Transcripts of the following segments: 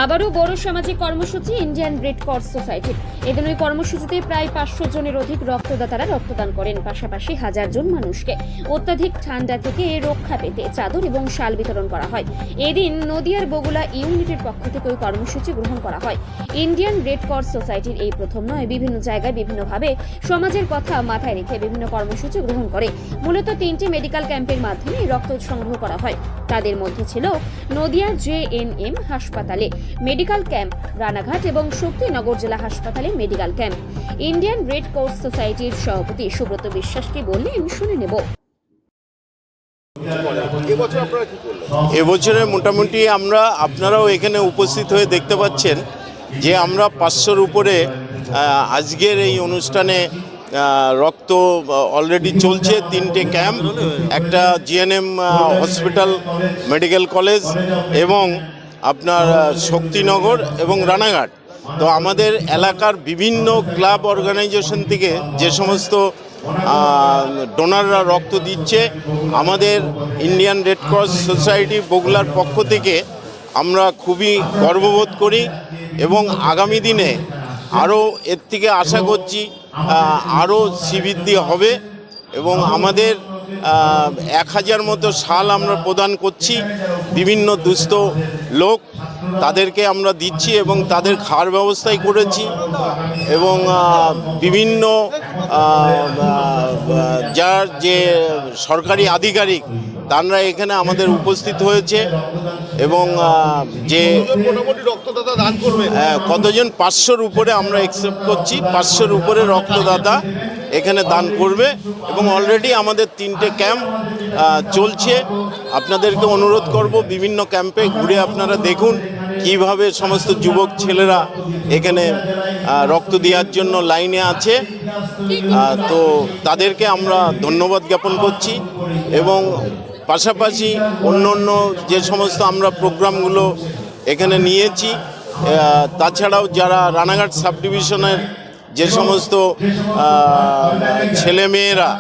আবারও বড় সামাজিক কর্মসূচি ইন্ডিয়ান রেড ক্রস সোসাইটির। এদিন ওই কর্মসূচিতে প্রায় 500 জনের অধিক রক্তদাতারা রক্তদান করেন। পাশাপাশি 1000 জন মানুষকে অত্যাধিক ঠান্ডা থেকে রক্ষা পেতে চাদর এবং শাল বিতরণ করা হয়। এদিন নদিয়ার বগুলা ইউনিটের পক্ষ থেকে ওই কর্মসূচি গ্রহণ করা হয়। ইন্ডিয়ান রেড ক্রস সোসাইটির এই প্রথম নয়, বিভিন্ন জায়গায় বিভিন্নভাবে সমাজের কথা মাথায় রেখে বিভিন্ন কর্মসূচি গ্রহণ করে। মূলত 3টি মেডিকেল ক্যাম্পের মাধ্যমে রক্ত সংগ্রহ করা হয়। তাদের মধ্যে ছিল নদিয়ার JNM হাসপাতালে মেডিকেল ক্যাম্প, রানাঘাট এবং শক্তিনগর জেলা হাসপাতালে medical camp. Indian red cross সোসাইটির সভাপতি সুব্রত বিশ্বাস কি বললেন শুনে নেব। এবছরে মোটামুটি আপনারাও এখানে উপস্থিত হয়ে দেখতে পাচ্ছেন যে আমরা 500-র উপরে আজকের এই অনুষ্ঠানে রক্ত অলরেডি চলছে। 3টে ক্যাম্প, একটা JNM হসপিটাল, মেডিকেল কলেজ এবং আপনার শক্তিনগর এবং রানাঘাট। তো আমাদের এলাকার বিভিন্ন ক্লাব অর্গানাইজেশন থেকে যে সমস্ত ডোনাররা রক্ত দিচ্ছে, আমাদের ইন্ডিয়ান রেড ক্রস সোসাইটি বগুলার পক্ষ থেকে আমরা খুবই গর্ববোধ করি এবং আগামী দিনে আরও এর থেকে আশা করছি আরও শ্রীবৃদ্ধি হবে এবং আমাদের 1000 মতো শাল আমরা প্রদান করছি। বিভিন্ন দুস্থ লোক তাদেরকে আমরা দিচ্ছি এবং তাদের খাওয়ার ব্যবস্থাই করেছি এবং বিভিন্ন যার যে সরকারি আধিকারিক তারা এখানে আমাদের উপস্থিত হয়েছে এবং যে রক্তদাতা দান করবে কতজন 500-র উপরে আমরা অ্যাকসেপ্ট করছি। 500-র উপরে রক্তদাতা এখানে দান করবে এবং অলরেডি আমাদের 3টে ক্যাম্প চলছে। আপনাদেরকে অনুরোধ করব বিভিন্ন ক্যাম্পে ঘুরে আপনারা দেখুন কিভাবে সমস্ত যুবক ছেলেরা এখানে রক্ত দেওয়ার জন্য লাইনে আছে। তো তাদেরকে আমরা ধন্যবাদ জ্ঞাপন করছি এবং পাশাপাশি অন্য যে সমস্ত আমরা প্রোগ্রামগুলো এখানে নিয়েছি, তাছাড়াও যারা রানাঘাট সাব ডিভিশনের যে সমস্ত ছেলেমেয়েরা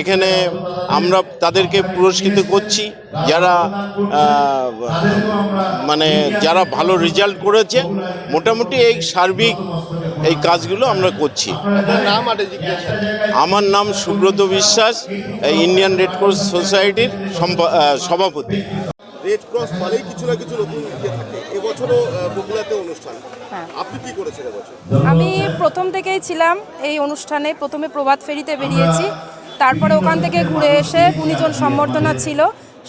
এখানে আমরা তাদেরকে পুরস্কৃত করছি, যারা ভালো রেজাল্ট করেছে। মোটামুটি এই সার্বিক এই কাজগুলো আমরা করছি। আমার নাম সুব্রত বিশ্বাস, ইন্ডিয়ান রেড ক্রস সোসাইটির সভাপতি। রেড ক্রস মানেই কিছু না কিছু নতুন থাকে। এবছরও বগুড়াতে অনুষ্ঠান, আপনি কি করেছেন এবছর? আমি প্রথম থেকেই ছিলাম এই অনুষ্ঠানে। প্রথমে প্রভাত ফেরিতে বেরিয়েছি, তারপরে ওখান থেকে ঘুরে এসে গুণীজন সম্বর্ধনা ছিল,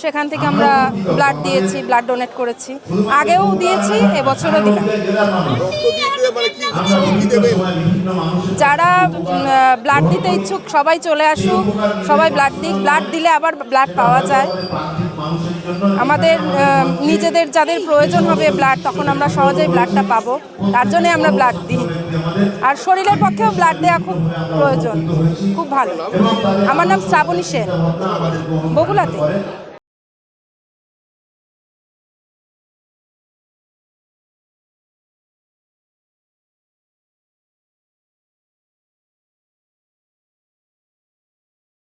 সেখান থেকে আমরা ব্লাড দিয়েছি, ব্লাড ডোনেট করেছি। আগেও দিয়েছি, এবছরও দিলাম। যারা ব্লাড দিতে ইচ্ছুক সবাই চলে আসুক, সবাই ব্লাড দিক। ব্লাড দিলে আবার ব্লাড পাওয়া যায়। আমাদের নিজেদের যাদের প্রয়োজন হবে ব্লাড, তখন আমরা সহজেই ব্লাডটা পাবো, তার জন্যে আমরা ব্লাড দিই। আর শরীরের পক্ষেও ব্লাড দেওয়া খুব প্রয়োজন, খুব ভালো। আমার নাম শ্রাবণী সেন, বগুলাতে।